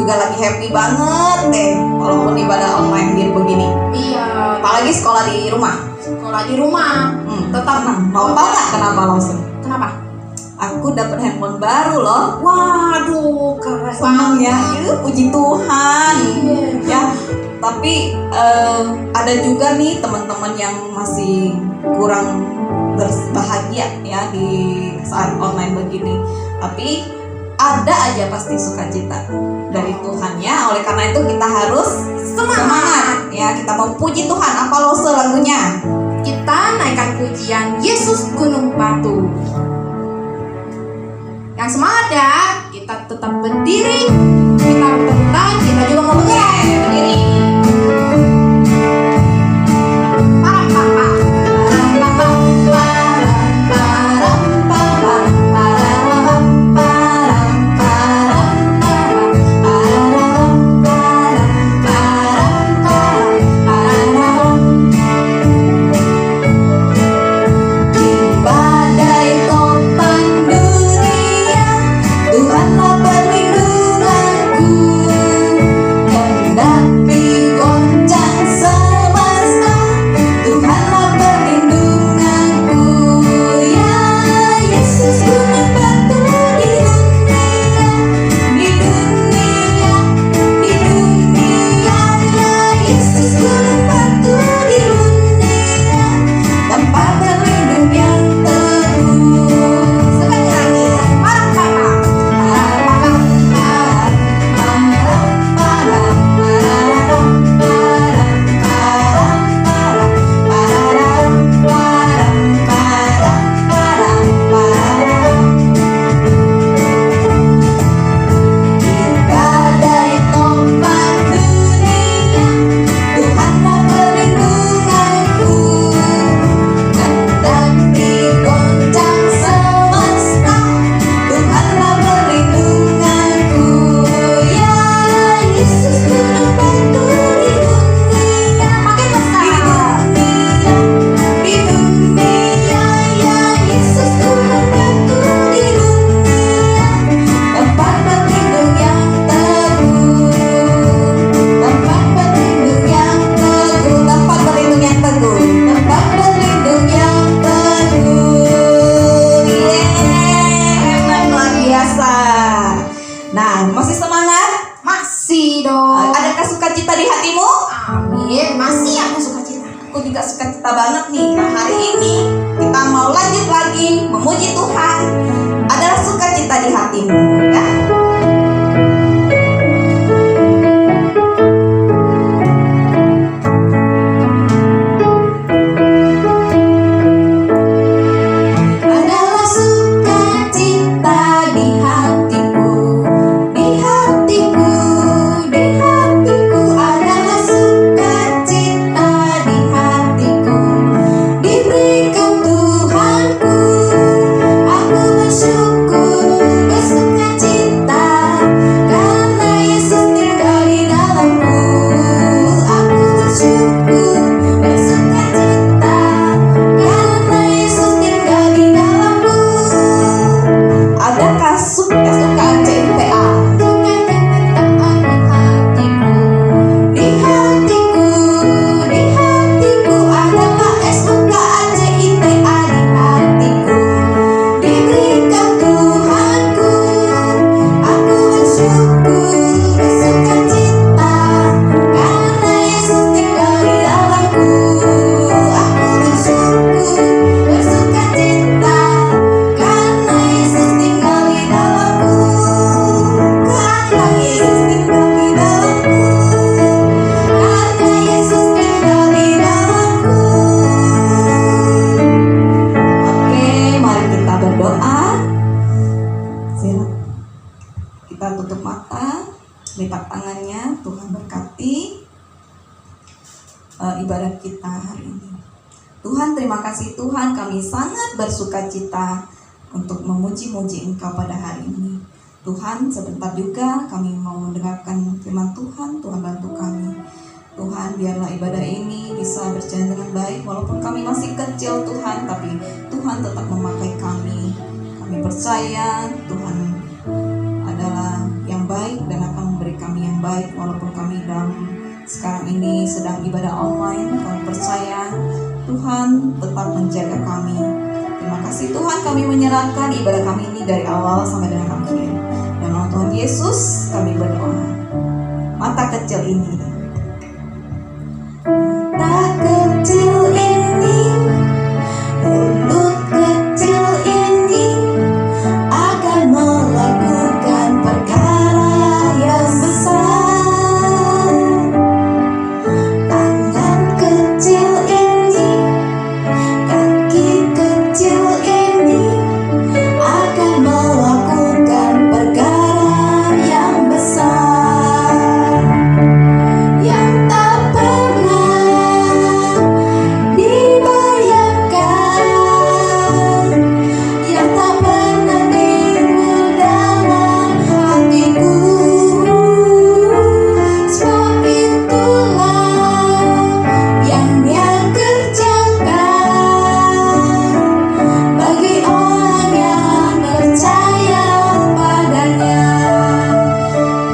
juga lagi happy banget deh walaupun ibadah online gitu begini. Iya. Apalagi sekolah di rumah. Sekolah di rumah. Tetap mau tahu nggak kenapa langsung? Kenapa? Aku dapat handphone baru loh. Waduh, keren Seneng ya, banget. puji Tuhan. Iya. Ya, tapi ada juga nih teman-teman yang masih kurang berbahagia ya di saat online begini. Tapi ada aja pasti sukacita dari Tuhan ya. Oleh karena itu kita harus semangat ya. Kita mau puji Tuhan. Apa lo lagunya? Kita naikkan pujian Yesus Gunung Batu. Yang semangat ya. Kita tetap berdiri. Kita tepuk tangan. Kita juga mau bergerak. Berdiri. Nah, masih semangat? Masih dong. Adakah sukacita di hatimu? Amin. Masih ada sukacita. Aku juga sukacita banget nih. Nah, hari ini kita mau lanjut lagi memuji Tuhan. Adalah sukacita di hatimu, ya. Kita tutup mata, lipat tangannya. Tuhan berkati ibadah kita hari ini. Tuhan, terima kasih Tuhan, kami sangat bersukacita untuk memuji-muji Engkau pada hari ini. Tuhan, sebentar juga kami mau mendengarkan firman Tuhan. Tuhan, bantu kami. Tuhan, biarlah ibadah ini bisa berjalan dengan baik. Walaupun kami masih kecil Tuhan, tapi Tuhan tetap memakai kami. Kami percaya Tuhan adalah yang baik dan akan memberi kami baik walaupun kami sekarang ini sedang ibadah online. Kami percaya Tuhan tetap menjaga kami. Terima kasih Tuhan, kami menyerahkan ibadah kami ini dari awal sampai dengan akhir. Dan nama Tuhan Yesus kami berdoa. Mata kecil ini, mata kecil ini, mulut kecil ini akan melakukan perkara yang besar. Tangan kecil ini, kaki kecil ini akan melakukan perkara yang besar, yang tak pernah dibayangkan, yang tak pernah timbul dalam hatiku. Sebab itulah yang Dia kerjakan bagi orang yang percaya padanya.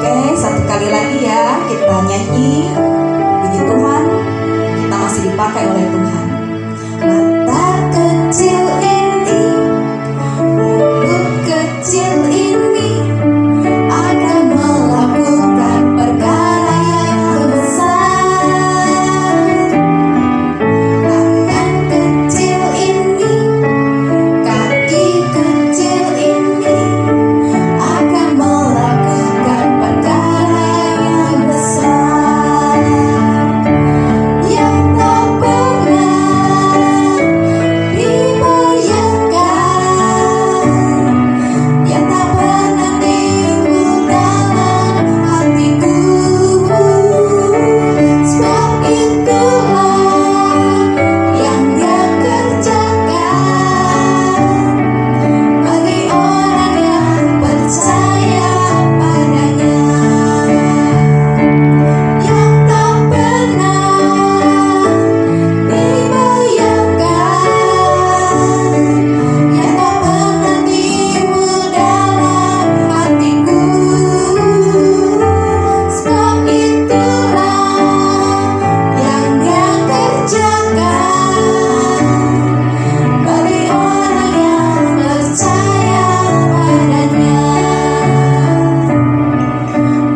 Oke, satu kali lagi ya, kita nyanyi. Puji Tuhan, kita masih dipakai oleh Tuhan. Mata kecil ini, mulut kecil ini akan melakukan perkara yang besar. Tangan kecil ini, kaki kecil ini akan melakukan perkara yang besar, yang tak pernah dibayangkan, yang tak pernah timbul dalam hatiku. Sebab itulah yang Dia kerjakan bagi orang yang percaya padanya, yang tak pernah dibayangkan, yang tak pernah timbul dalam hatiku. Sebab itulah yang Dia kerjakan bagi orang yang percaya padanya,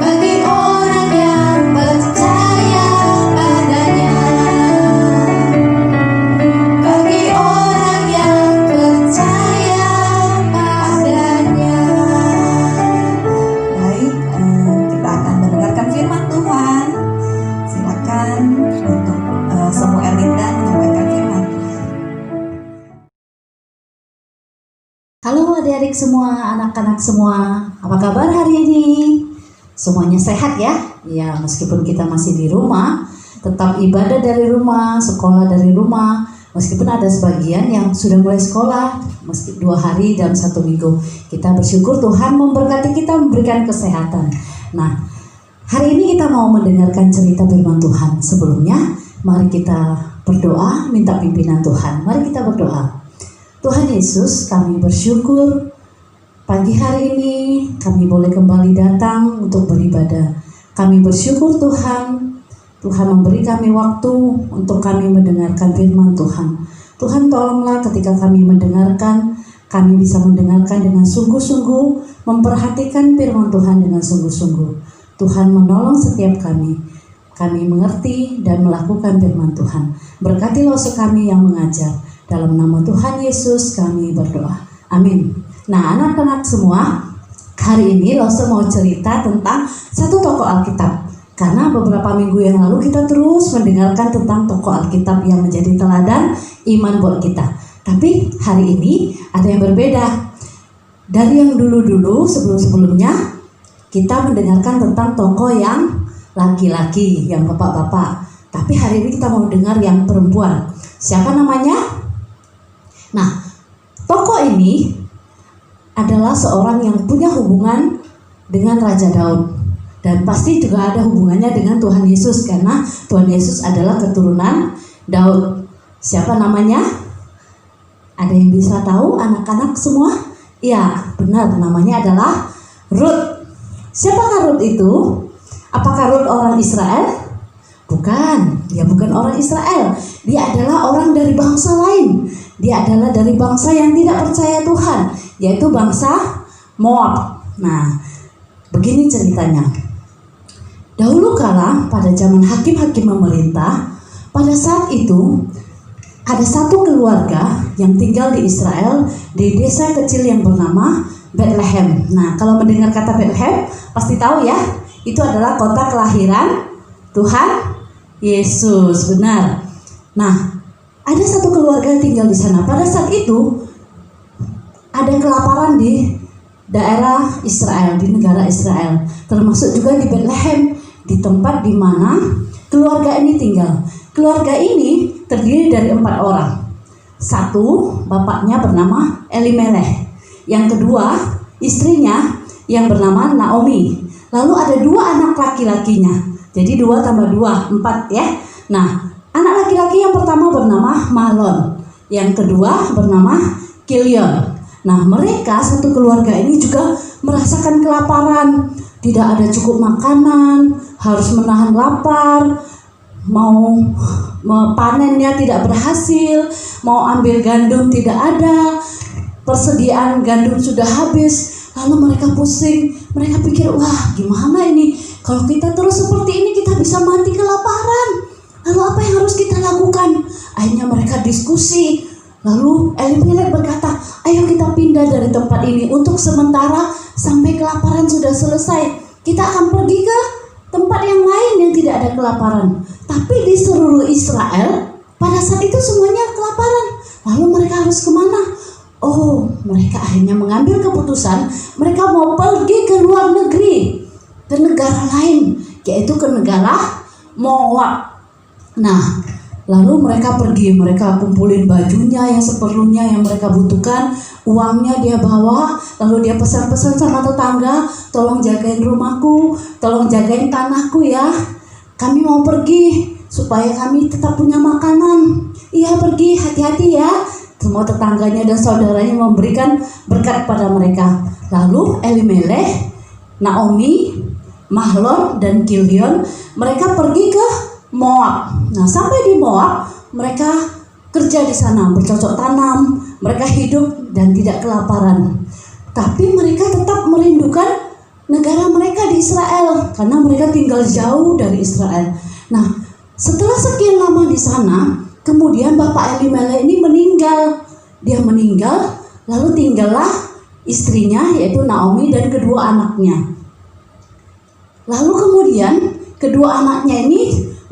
bagi orang yang percaya padanya, bagi orang yang percaya padanya. Baik, kita akan mendengarkan firman Tuhan. Silakan untuk Samuel Linda menyampaikan firman Tuhan. Halo adik-adik semua, anak-anak semua, apa kabar hari ini? Semuanya sehat ya? Ya, meskipun kita masih di rumah, tetap ibadah dari rumah, sekolah dari rumah. Meskipun ada sebagian yang sudah mulai sekolah, meski 2 hari dalam 1 minggu. Kita bersyukur Tuhan memberkati kita, memberikan kesehatan. Nah, hari ini kita mau mendengarkan cerita firman Tuhan. Sebelumnya, mari kita berdoa, minta pimpinan Tuhan. Mari kita berdoa. Tuhan Yesus, kami bersyukur pagi hari ini kami boleh kembali datang untuk beribadah. Kami bersyukur Tuhan memberi kami waktu untuk kami mendengarkan firman Tuhan. Tuhan tolonglah ketika kami mendengarkan, kami bisa mendengarkan dengan sungguh-sungguh, memperhatikan firman Tuhan dengan sungguh-sungguh. Tuhan menolong setiap kami. Kami mengerti dan melakukan firman Tuhan. Berkati Lose kami yang mengajar. Dalam nama Tuhan Yesus kami berdoa. Amin. Nah, anak-anak semua, hari ini Lose mau cerita tentang satu tokoh Alkitab. Karena beberapa minggu yang lalu kita terus mendengarkan tentang tokoh Alkitab yang menjadi teladan iman buat kita. Tapi hari ini ada yang berbeda. Dari yang dulu-dulu sebelum-sebelumnya kita mendengarkan tentang tokoh yang laki-laki, yang bapak-bapak. Tapi hari ini kita mau dengar yang perempuan. Siapa namanya? Nah, tokoh ini adalah seorang yang punya hubungan dengan Raja Daud. Dan pasti juga ada hubungannya dengan Tuhan Yesus, karena Tuhan Yesus adalah keturunan Daud. Siapa namanya? Ada yang bisa tahu anak-anak semua? Ya, benar, namanya adalah Rut. Siapakah Rut itu? Apakah Rut orang Israel? Bukan, dia bukan orang Israel. Dia adalah orang dari bangsa lain. Dia adalah dari bangsa yang tidak percaya Tuhan, yaitu bangsa Moab. Nah, begini ceritanya. Dahulu kala pada zaman hakim-hakim memerintah, pada saat itu ada satu keluarga yang tinggal di Israel di desa kecil yang bernama Bethlehem. Nah, kalau mendengar kata Bethlehem, pasti tahu ya, itu adalah kota kelahiran Tuhan Yesus, benar. Nah, ada satu keluarga yang tinggal di sana. Pada saat itu ada kelaparan di daerah Israel, di negara Israel, termasuk juga di Bethlehem, di tempat di mana keluarga ini tinggal. Keluarga ini terdiri dari 4 orang. Satu, bapaknya bernama Elimelech. Yang kedua, istrinya yang bernama Naomi. Lalu ada 2 anak laki-lakinya. Jadi 2 tambah 2, 4 ya. Nah, anak laki-laki yang pertama bernama Mahlon, yang kedua bernama Kilion. Nah, mereka satu keluarga ini juga merasakan kelaparan, tidak ada cukup makanan, harus menahan lapar, mau panennya tidak berhasil, mau ambil gandum tidak ada, persediaan gandum sudah habis. Lalu mereka pusing, mereka pikir, wah gimana ini? Kalau kita terus seperti ini kita bisa mati kelaparan. Lalu apa yang harus kita lakukan? Akhirnya mereka diskusi. Lalu Elimelech berkata, ayo kita pindah dari tempat ini untuk sementara sampai kelaparan sudah selesai. Kita akan pergi ke tempat yang lain yang tidak ada kelaparan. Tapi di seluruh Israel pada saat itu semuanya kelaparan. Lalu mereka harus kemana? Oh, mereka akhirnya mengambil keputusan mereka mau pergi ke luar negeri, ke negara lain, yaitu ke negara Moab. Nah, lalu mereka pergi, mereka kumpulin bajunya yang seperlunya yang mereka butuhkan, uangnya dia bawa, lalu dia pesan-pesan sama tetangga, tolong jagain rumahku, tolong jagain tanahku ya. Kami mau pergi supaya kami tetap punya makanan. Iya pergi, hati-hati ya. Semua tetangganya dan saudaranya memberikan berkat pada mereka. Lalu Elimelech, Naomi, Mahlon, dan Kilion mereka pergi ke Moab. Nah, sampai di Moab mereka kerja di sana, bercocok tanam, mereka hidup dan tidak kelaparan. Tapi mereka tetap merindukan negara mereka di Israel karena mereka tinggal jauh dari Israel. Nah, setelah sekian lama di sana, kemudian Bapak Elimelech ini meninggal. Dia meninggal, lalu tinggallah istrinya yaitu Naomi dan kedua anaknya. Lalu kemudian kedua anaknya ini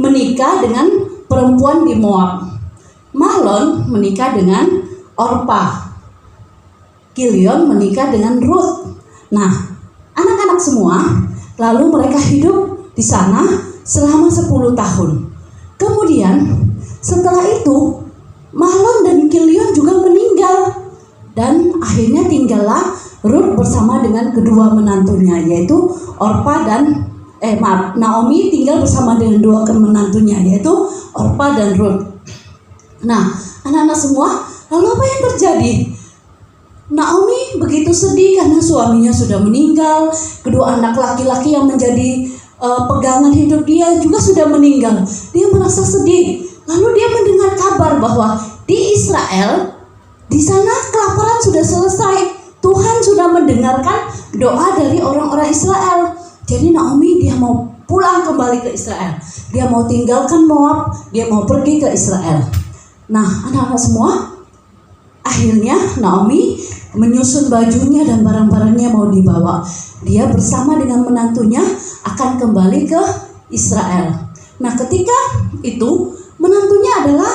menikah dengan perempuan di Moab. Mahlon menikah dengan Orpa. Kilion menikah dengan Rut. Nah, anak-anak semua, lalu mereka hidup di sana selama 10 tahun. Kemudian setelah itu Mahlon dan Kilion juga meninggal dan akhirnya tinggallah Rut bersama dengan kedua menantunya yaitu Orpa dan Naomi tinggal bersama dengan 2 menantunya yaitu Orpa dan Rut. Nah, anak-anak semua, lalu apa yang terjadi? Naomi begitu sedih karena suaminya sudah meninggal, kedua anak laki-laki yang menjadi pegangan hidup dia juga sudah meninggal. Dia merasa sedih. Lalu dia mendengar kabar bahwa di Israel, di sana kelaparan sudah selesai. Tuhan sudah mendengarkan doa dari orang-orang Israel. Jadi Naomi dia mau pulang kembali ke Israel. Dia mau tinggalkan Moab, dia mau pergi ke Israel. Nah, anak-anak semua, akhirnya Naomi menyusun bajunya dan barang-barangnya mau dibawa. Dia bersama dengan menantunya akan kembali ke Israel. Nah, ketika itu menantunya adalah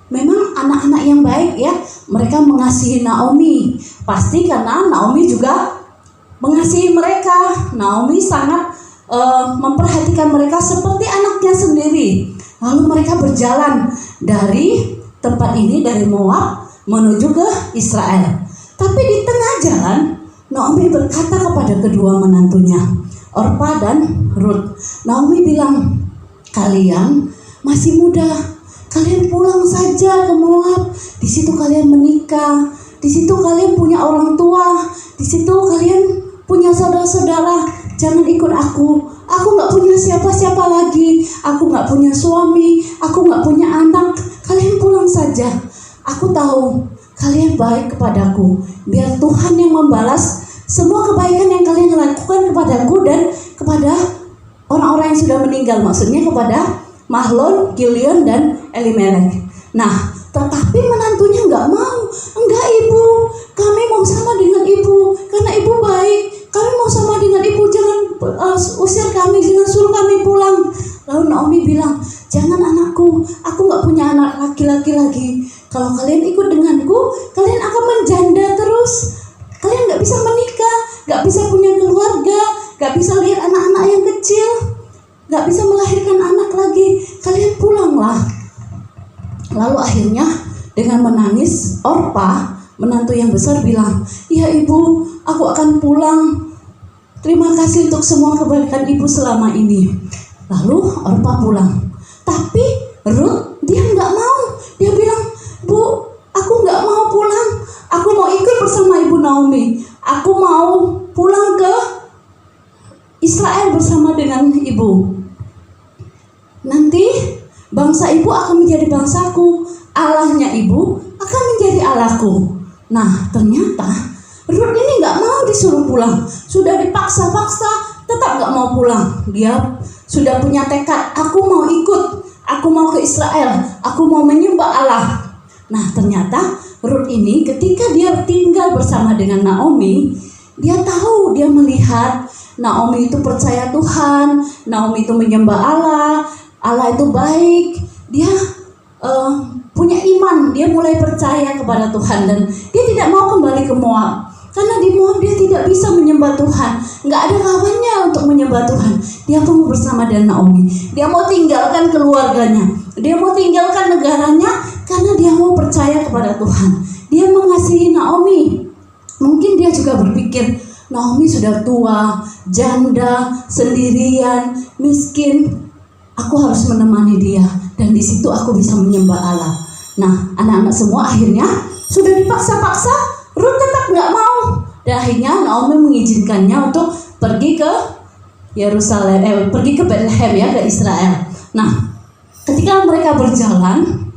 memang anak-anak yang baik ya. Mereka mengasihi Naomi. Pasti karena Naomi juga mengasihi mereka. Naomi sangat memperhatikan mereka seperti anaknya sendiri. Lalu mereka berjalan dari tempat ini, dari Moab menuju ke Israel. Tapi di tengah jalan Naomi berkata kepada kedua menantunya, Orpa dan Rut. Naomi bilang, kalian masih muda, kalian pulang saja ke Moab. Di situ kalian menikah, di situ kalian punya orang tua, di situ kalian punya saudara-saudara. Jangan ikut aku. aku nggak punya siapa-siapa lagi, aku nggak punya suami, aku nggak punya anak, kalian pulang saja. Aku tahu kalian baik kepadaku, biar Tuhan yang membalas semua kebaikan yang kalian lakukan kepadaku dan kepada orang-orang yang sudah meninggal, maksudnya kepada Mahlon, Kilion, dan Elimelek. Nah, tetapi menantunya nggak mau. Enggak ibu, kami mau sama dengan ibu, karena ibu baik. Kami mau sama dengan ibu, jangan usir kami, jangan suruh kami pulang. Lalu Naomi bilang, jangan anakku, aku nggak punya anak laki-laki lagi. Kalau kalian ikut denganku, kalian akan menjanda terus. Kalian nggak bisa menikah, nggak bisa punya keluarga, nggak bisa lihat anak-anak yang kecil, nggak bisa melahirkan anak lagi. Kalian pulanglah. Lalu akhirnya dengan menangis, Orpa, menantu yang besar, bilang, iya ibu, aku akan pulang. Terima kasih untuk semua kebaikan ibu selama ini. Lalu Orpa pulang. Tapi Ruth, dia nggak mau. Dia bilang, bu, aku nggak mau pulang. Aku mau ikut bersama ibu Naomi. Aku mau pulang ke Israel bersama dengan ibu. Nanti bangsa ibu akan menjadi bangsaku, Allahnya ibu akan menjadi Allahku. Nah, ternyata Ruth ini nggak mau disuruh pulang, sudah dipaksa-paksa, tetap nggak mau pulang. Dia sudah punya tekad, aku mau ikut, aku mau ke Israel, aku mau menyembah Allah. Nah, ternyata Ruth ini ketika dia tinggal bersama dengan Naomi, dia tahu, dia melihat Naomi itu percaya Tuhan, Naomi itu menyembah Allah, Allah itu baik. Dia punya iman, dia mulai percaya kepada Tuhan dan dia tidak mau kembali ke Moab. Karena di Moab dia tidak bisa menyembah Tuhan, nggak ada kawannya untuk menyembah Tuhan. Dia mau bersama dengan Naomi. Dia mau tinggalkan keluarganya, dia mau tinggalkan negaranya karena dia mau percaya kepada Tuhan. Dia mengasihi Naomi. Mungkin dia juga berpikir, Naomi sudah tua, janda, sendirian, miskin. Aku harus menemani dia dan di situ aku bisa menyembah Allah. Nah, anak-anak semua akhirnya sudah dipaksa-paksa, Ruth tetap nggak mau. Dan akhirnya Naomi mengizinkannya untuk pergi ke Yerusalem, pergi ke Bethlehem ya, ke Israel. Nah, ketika mereka berjalan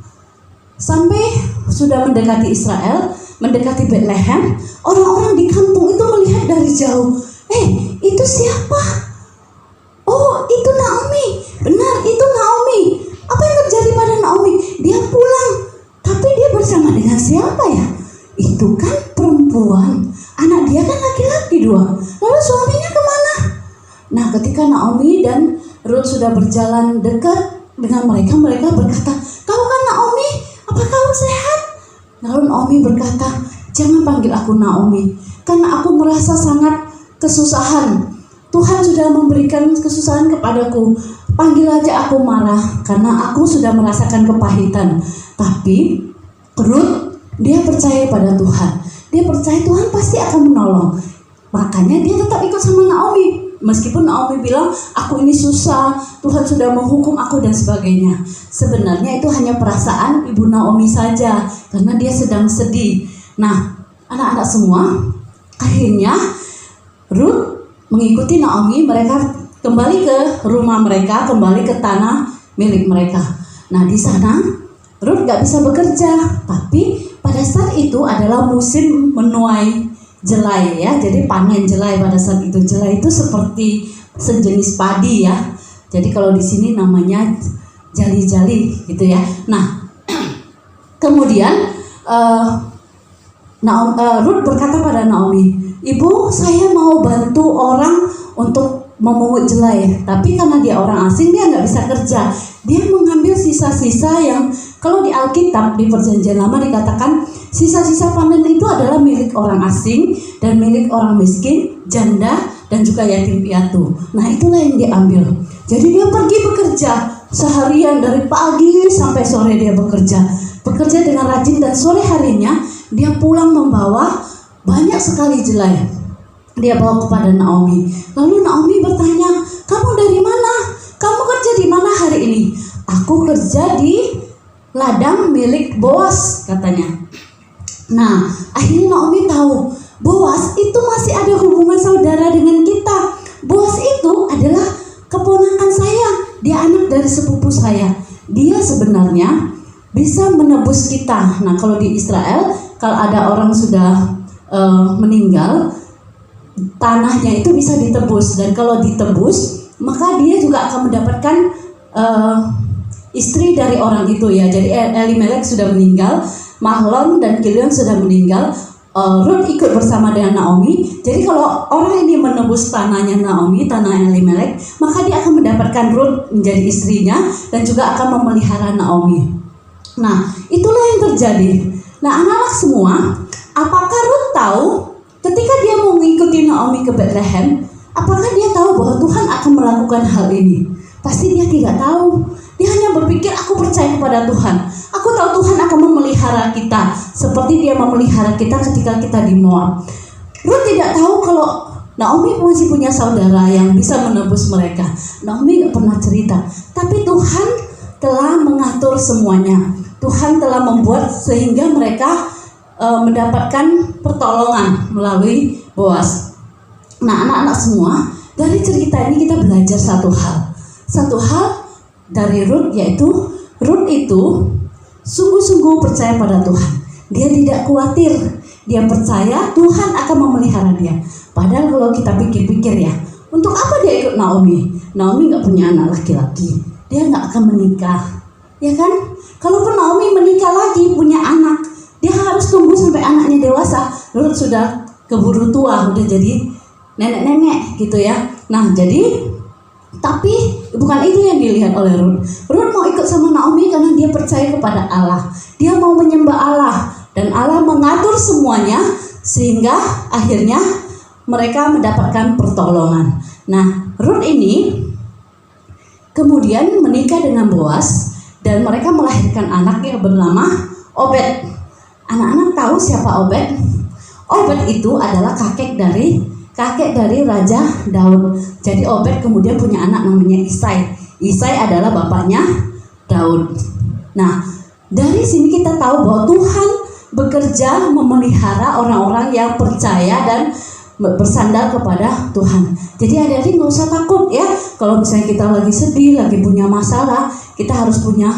sampai sudah mendekati Israel, mendekati Bethlehem, orang-orang di kampung itu melihat dari jauh, itu siapa? Oh, itu Naomi. Benar, itu Naomi. Apa yang terjadi pada Naomi? Dia pulang, tapi dia bersama dengan siapa ya? Itu kan perempuan. Anak dia kan laki-laki 2. Lalu suaminya kemana? Nah, ketika Naomi dan Ruth sudah berjalan dekat dengan mereka, mereka berkata, kau kan Naomi? Apa kau sehat? Lalu Naomi berkata, jangan panggil aku Naomi, karena aku merasa sangat kesusahan. Tuhan sudah memberikan kesusahan kepadaku. Panggil aja aku Marah, karena aku sudah merasakan kepahitan. Tapi Ruth, dia percaya pada Tuhan. Dia percaya Tuhan pasti akan menolong. Makanya dia tetap ikut sama Naomi. Meskipun Naomi bilang, aku ini susah, Tuhan sudah menghukum aku dan sebagainya. Sebenarnya itu hanya perasaan ibu Naomi saja, karena dia sedang sedih. Nah, anak-anak semua, akhirnya Ruth mengikuti Naomi, mereka kembali ke rumah mereka, kembali ke tanah milik mereka. Nah, di sana Ruth gak bisa bekerja, tapi pada saat itu adalah musim menuai jelai ya, jadi panen jelai pada saat itu. Jelai itu seperti sejenis padi ya. Jadi kalau di sini namanya jali-jali gitu ya. Nah, kemudian Ruth berkata pada Naomi, ibu, saya mau bantu orang untuk memungut jelai, tapi karena dia orang asing, dia nggak bisa kerja. Dia mengambil sisa-sisa yang kalau di Alkitab di Perjanjian Lama dikatakan sisa-sisa panen itu adalah milik orang asing dan milik orang miskin, janda, dan juga yatim piatu. Nah, itulah yang diambil. Jadi dia pergi bekerja seharian dari pagi sampai sore dia bekerja dengan rajin, dan sore harinya dia pulang membawa banyak sekali jelai. Dia bawa kepada Naomi. Lalu Naomi bertanya, kamu dari mana? Kamu kerja di mana hari ini? Aku kerja di ladang milik Boas, katanya. Nah, akhirnya Naomi tahu Boas itu masih ada hubungan saudara dengan kita. Boas itu adalah sukacita. Nah, kalau di Israel, kalau ada orang sudah meninggal, tanahnya itu bisa ditebus, dan kalau ditebus, maka dia juga akan mendapatkan istri dari orang itu ya. Jadi Elimelek sudah meninggal, Mahlon dan Kilion sudah meninggal. Ruth ikut bersama dengan Naomi. Jadi kalau orang ini menebus tanahnya Naomi, tanah Elimelek, maka dia akan mendapatkan Ruth menjadi istrinya dan juga akan memelihara Naomi. Nah, itulah yang terjadi. Nah, anak-anak semua, apakah Ruth tahu ketika dia mau mengikuti Naomi ke Bethlehem, apakah dia tahu bahwa Tuhan akan melakukan hal ini? Pasti dia tidak tahu. Dia hanya berpikir, aku percaya kepada Tuhan. Aku tahu Tuhan akan memelihara kita seperti dia memelihara kita ketika kita di Moab. Ruth tidak tahu kalau Naomi masih punya saudara yang bisa menebus mereka. Naomi gak pernah cerita. Tapi Tuhan telah mengatur semuanya. Tuhan telah membuat sehingga mereka mendapatkan pertolongan melalui Boaz. Nah, anak-anak semua, dari cerita ini kita belajar satu hal. Satu hal dari Ruth, yaitu Ruth itu sungguh-sungguh percaya pada Tuhan. Dia tidak khawatir. Dia percaya Tuhan akan memelihara dia. Padahal kalau kita pikir-pikir ya, untuk apa dia ikut Naomi? Naomi gak punya anak laki-laki. Dia gak akan menikah. Ya kan? Kalaupun Naomi menikah lagi, punya anak, dia harus tunggu sampai anaknya dewasa. Ruth sudah keburu tua, udah jadi nenek-nenek gitu ya. Nah, tapi bukan itu yang dilihat oleh Ruth. Ruth mau ikut sama Naomi karena dia percaya kepada Allah. Dia mau menyembah Allah, dan Allah mengatur semuanya sehingga akhirnya mereka mendapatkan pertolongan. Nah, Ruth ini kemudian menikah dengan Boaz dan mereka melahirkan anak yang bernama Obed. Anak-anak tahu siapa Obed? Obed itu adalah kakek dari Raja Daud. Jadi Obed kemudian punya anak namanya Isai. Isai adalah bapaknya Daud. Nah, dari sini kita tahu bahwa Tuhan bekerja memelihara orang-orang yang percaya dan bersandar kepada Tuhan. Jadi adik-adik nggak usah takut ya. Kalau misalnya kita lagi sedih, lagi punya masalah, kita harus punya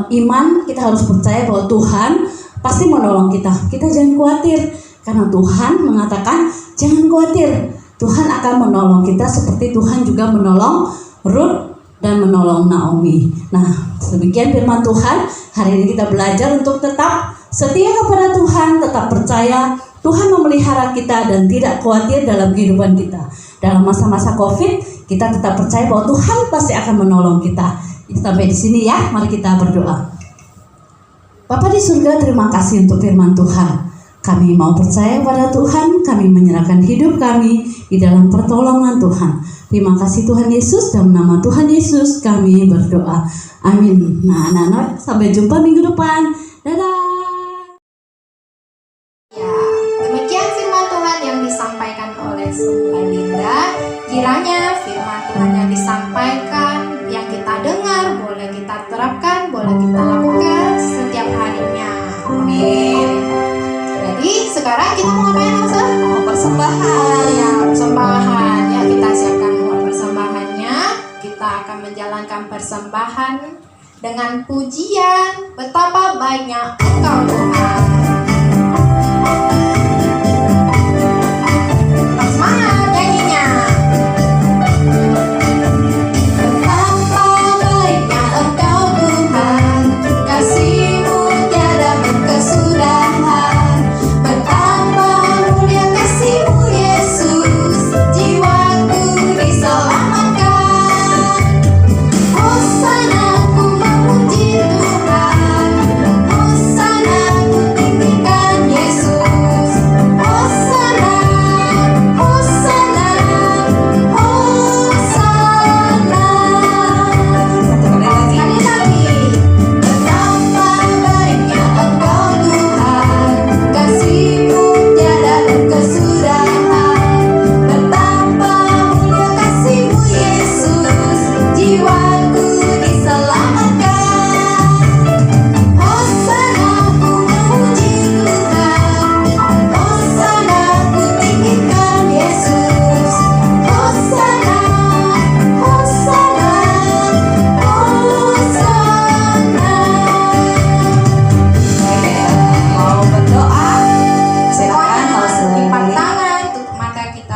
iman. Kita harus percaya bahwa Tuhan pasti menolong kita. Kita jangan khawatir. Karena Tuhan mengatakan jangan khawatir, Tuhan akan menolong kita seperti Tuhan juga menolong Ruth dan menolong Naomi. Nah, demikian firman Tuhan. Hari ini kita belajar untuk tetap setia kepada Tuhan, tetap percaya Tuhan memelihara kita dan tidak khawatir dalam kehidupan kita. Dalam masa-masa COVID, kita tetap percaya bahwa Tuhan pasti akan menolong kita. Sampai di sini ya, mari kita berdoa. Bapa di surga, terima kasih untuk firman Tuhan. Kami mau percaya pada Tuhan, kami menyerahkan hidup kami di dalam pertolongan Tuhan. Terima kasih Tuhan Yesus, dalam nama Tuhan Yesus kami berdoa. Amin. Nah, anak-anak, sampai jumpa minggu depan. Dadah. Ya, demikian firman Tuhan yang disampaikan oleh Sumba Linda. Kiranya firman Tuhan yang disampaikan, yang kita dengar, boleh kita terapkan, boleh kita lakukan setiap harinya. Amin. Jadi sekarang kita mau ngapain, Masa? Mau persembahan. Ya, persembahan. Ya, kita siapkan uang persembahannya. Kita akan menjalankan persembahan dengan pujian betapa baiknya Engkau Tuhan. Tetap semangat nyanyinya. Betapa baiknya Engkau Tuhan, kasih-Mu tiada berkesudahan. Betapa mulia kasih-Mu Yesus, jiwaku diselamatkan. Hosana ku memuji Tuhan, Hosana ku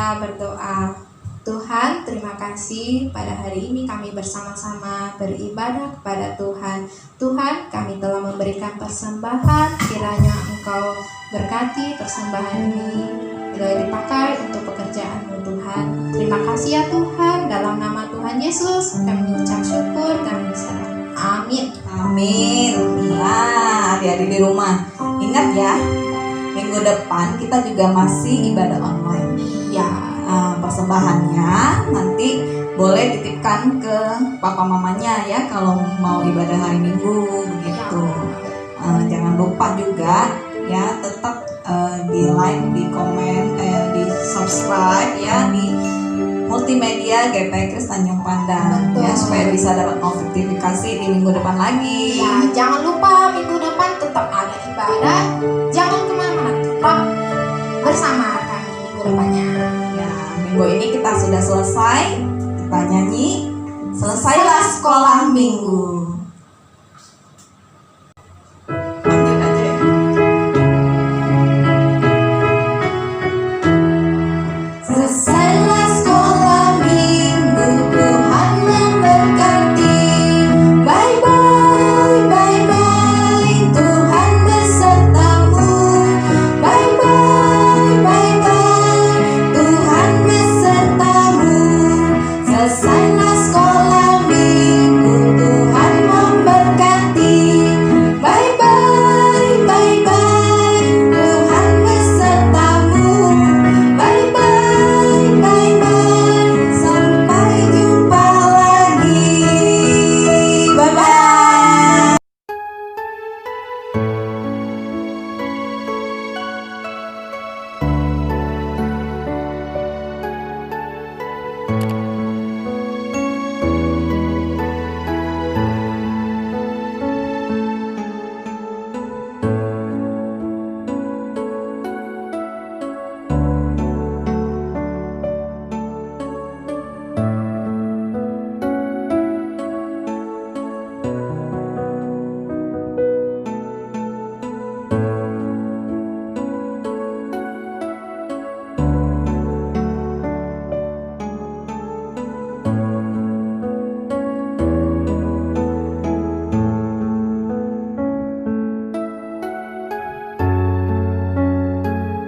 kita berdoa. Tuhan, terima kasih pada hari ini kami bersama-sama beribadah kepada Tuhan. Tuhan, kami telah memberikan persembahan, kiranya Engkau berkati persembahan ini, bila dipakai untuk pekerjaan-Mu Tuhan. Terima kasih ya Tuhan, dalam nama Tuhan Yesus kami mengucap syukur, kami berserah. Amin. Amin. Nah, adik-adik di rumah, ingat ya, minggu depan kita juga masih ibadah online. Ya, Persembahannya nanti boleh titipkan ke papa mamanya ya kalau mau ibadah hari Minggu begitu. Jangan lupa juga ya, tetap di like, di komen, di subscribe ya di multimedia GP Kris Tanjung Pandan. Betul. Ya, supaya bisa dapat notifikasi di minggu depan lagi. ya, jangan lupa minggu depan tetap ada ibadah. Jangan kemana-mana, tetap bersama kami minggu depannya. Ya, minggu ini kita sudah selesai. Kita nyanyi Selesailah Sekolah Minggu.